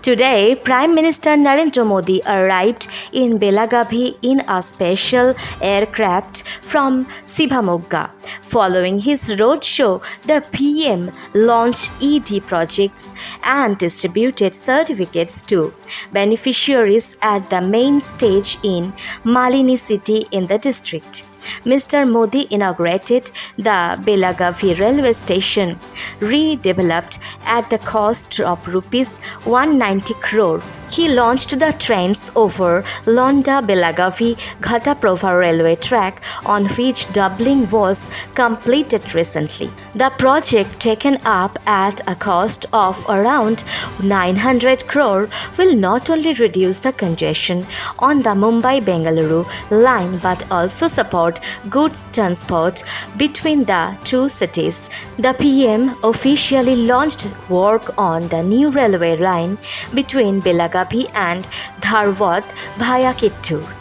Today, Prime Minister Narendra Modi arrived in Belagavi in a special aircraft from Sivamogga. Following his roadshow, the PM launched ED projects and distributed certificates to beneficiaries at the main stage in Malini city in the district. Mr. Modi inaugurated the Belagavi railway station, redeveloped at the cost of rupees 190 crore. He launched the trains over Londa Belagavi Ghataprova railway track, on which doubling was completed recently. The project, taken up at a cost of around 900 crore, will not only reduce the congestion on the Mumbai-Bengaluru line but also support goods transport between the two cities. The PM officially launched work on the new railway line between Belagavi and Dharwad via Kittur.